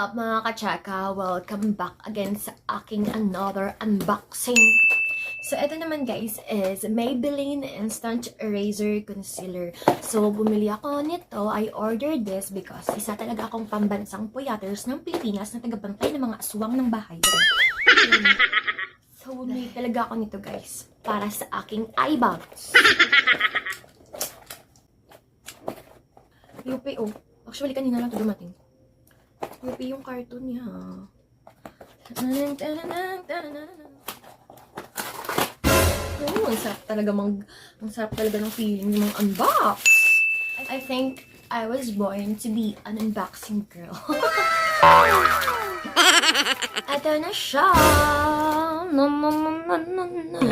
up mga kachaka? Welcome back again sa aking another unboxing. So ito naman guys is Maybelline Instant Eraser Concealer. So bumili ako nito. I ordered this because isa talaga akong pambansang puyaters ng Pilipinas na tagabantay ng mga aswang ng bahay. So bumili talaga ako nito guys para sa aking eyebags. UPO. Actually kanina lang ito dumating. UP yung cartoon niya. Oh, ang sarap talaga ng feeling ng unbox. I think I was born to be an unboxing girl. Ito na siya.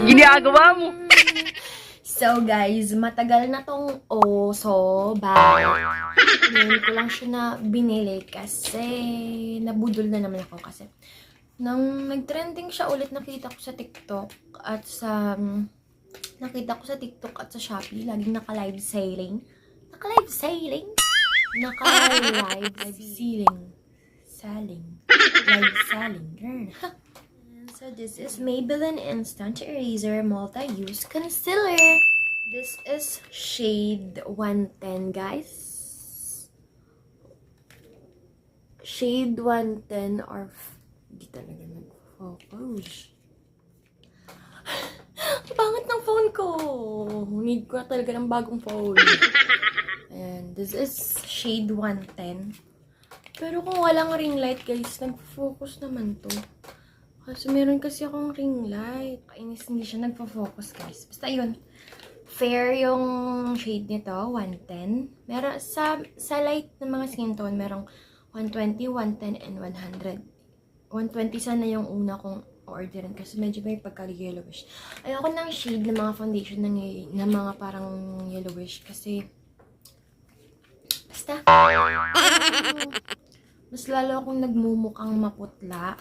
Ginagawa mo. So guys, matagal na tong Oso bag. Ngayon ko lang siya na binili kasi nabudol na naman ako kasi nang nag-trending siya ulit nakita ko sa TikTok at sa Shopee, laging naka-live selling. Naka-live selling? Naka-live selling. Live selling, girl. So this is Maybelline Instant Eraser Multi-Use Concealer. This is shade 110, guys. Shade 110 or hindi talaga nag-focus. Pangit ng phone ko. Need ko talaga ng bagong phone. And this is shade 110. Pero kung walang ring light, guys, nag-focus naman to. Kasi meron kasi akong ring light. Kainis hindi siya nagpo-focus, guys. Basta yun. Fair yung shade nito, 110. Meron sa light ng mga skin tone, merong 120, 110, and 100. 120 sana yung una kong orderin kasi medyo may pagka-yellowish. Ayoko ng shade ng mga foundation na mga parang yellowish kasi basta mas lalo akong nagmumukhang maputla.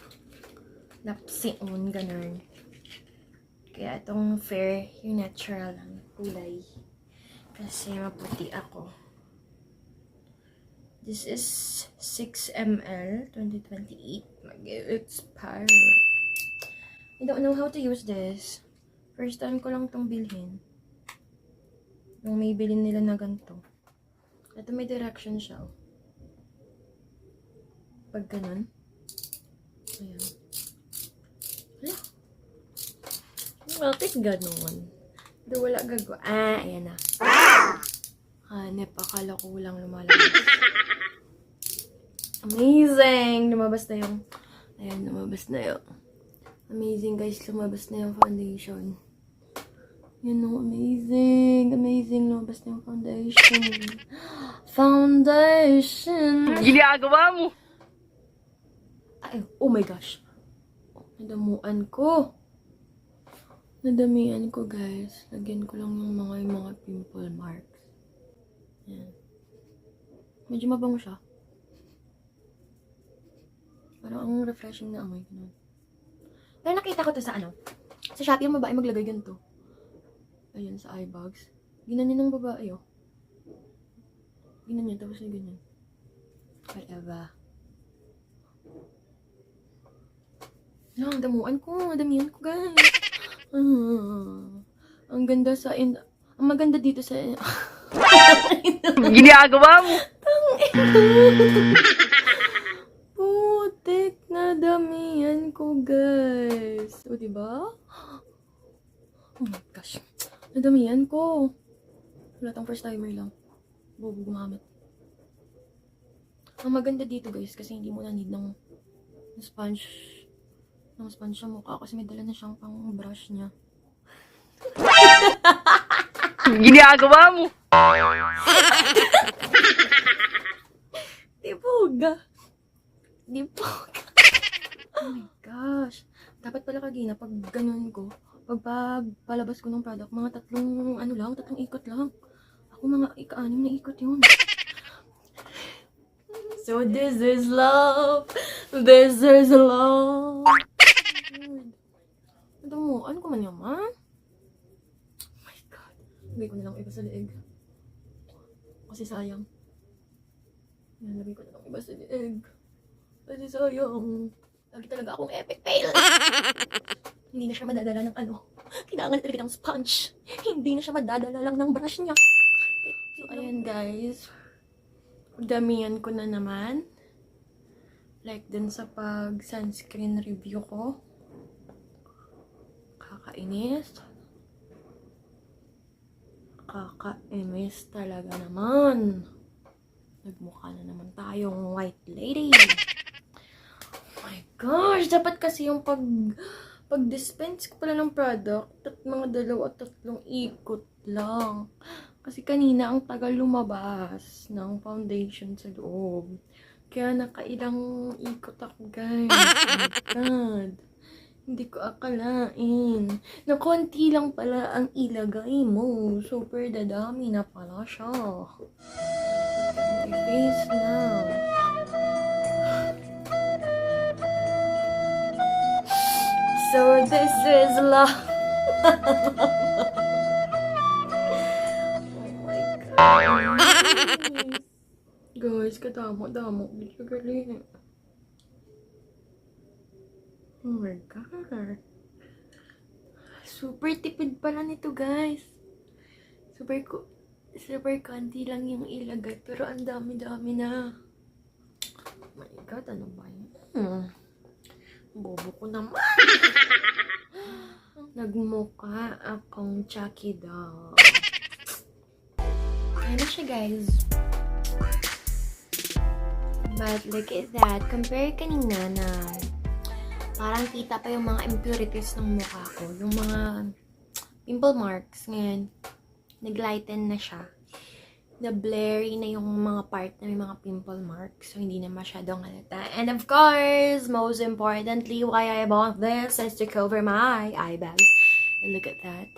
Lapsiun, ganun. Kaya itong fair, yung natural ang kulay. Kasi maputi ako. This is 6 ml, 2028. Mag-expire. I don't know how to use this. First time ko lang itong bilhin. Yung may bilhin nila na ganito. Ito may direction siya. Pag ganun. Ayan. Bakit ganun? Do wala gagawa. Ayan na. Hanep, akala ko walang lumalabas. Amazing! Lumabas na yung... Ayan, lumabas na yung... Amazing, guys. Lumabas na yung foundation. Yan o, amazing. Amazing. Lumabas na yung foundation. Foundation! Ginagawa mo. Ay, oh my gosh. Nadamuan ko. Nadamihan ko, guys. Lagyan ko lang yung mga pimple marks. Yan. Medyo mabango siya. Parang ang refreshing na amoy. Pero nakita ko to sa sa Shopee yung babae maglagay ganito. Ayan, sa eye bags. Ginanyan ng babae, oh. Ginanyan, tapos yung ganyan. Whatever. No, damuan ko. Damihan ko, guys. Ang ganda sa ang maganda dito sa Ginagawa mo. Putik na damihan ko, guys. O, diba? Oh my gosh. Nadamihan ko. Wala tang first timer lang. Bobo gumamit. Ang maganda dito, guys, kasi hindi mo na need ng sponge sa mukha kasi may dala na siyang pang brush niya. Ginagawa mo. Diboga. Oh my gosh. Dapat pala kagina pag ganun ko, pag palabas ko ng product, mga tatlong ikot lang. Ako mga ika-anim na ikot yun. So this is love. This is love. Ano ko man yaman? Oh my god. Lagay ko na lang iba sa leeg. Kasi sayang. Yan, lagay ko na lang iba sa leeg. Kasi sayang. Lagi talaga akong epic fail. Hindi na siya madadala ng ano. Kailangan talaga ng sponge. Hindi na siya madadala lang ng brush niya. So, ayan guys. Damihan ko na naman. Like dun sa pag-sunscreen review ko. Kakainis. Kakainis talaga naman. Nagmukha na naman tayong white lady. Oh my gosh! Dapat kasi yung pag-dispense ko pala ng product, mga 2 o 3 ikot lang. Kasi kanina ang tagal lumabas ng foundation sa loob. Kaya nakailang ikot ako, guys. Oh my God. Hindi ko akalain. Na konti lang pala ang ilagay mo. Super dadami na pala siya. My face now. So this is love. Oh my God. Guys, kadamo-damo. Dito galing. Oh my God. Super tipid pala nito, guys. Super konti lang yung ilagay. Pero ang dami-dami na. Oh my God, ano ba yun? Bobo ko naman. Nagmukha akong Chucky doll. Ano siya, guys? But look at that. Compare kanina na parang kita pa yung mga impurities ng mukha ko. Yung mga pimple marks. Ngayon, naglighten na siya. Na-blurry na yung mga part na may mga pimple marks. So, hindi na masyadong halata. And of course, most importantly, why I bought this is to cover my eye bags. And look at that.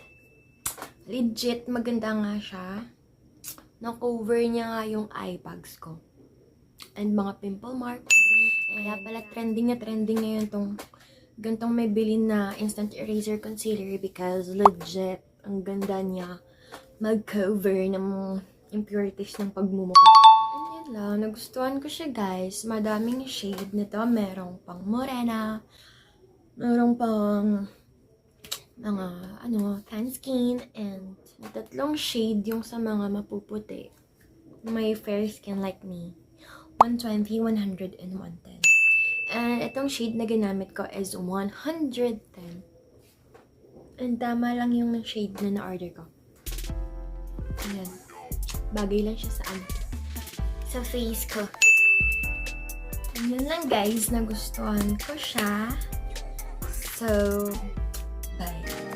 Legit, maganda nga siya. Na-cover niya nga yung eye bags ko. And mga pimple marks. Kaya pala trending na ngayon tong gantong may bilin na instant eraser concealer because legit, ang ganda niya mag-cover ng impurities ng pagmumukha. Ayan lang, nagustuhan ko siya, guys. Madaming shade nito. Merong pang morena. Merong pang mga, tan skin. And 3 shade yung sa mga mapuputi. May fair skin like me. 120, 100, and 110. And itong shade na ginamit ko is 110. And tama lang yung shade na na-order ko. Ayan. Bagay lang siya sa face ko. And yun lang, guys. Nagustuhan ko siya. So, bye.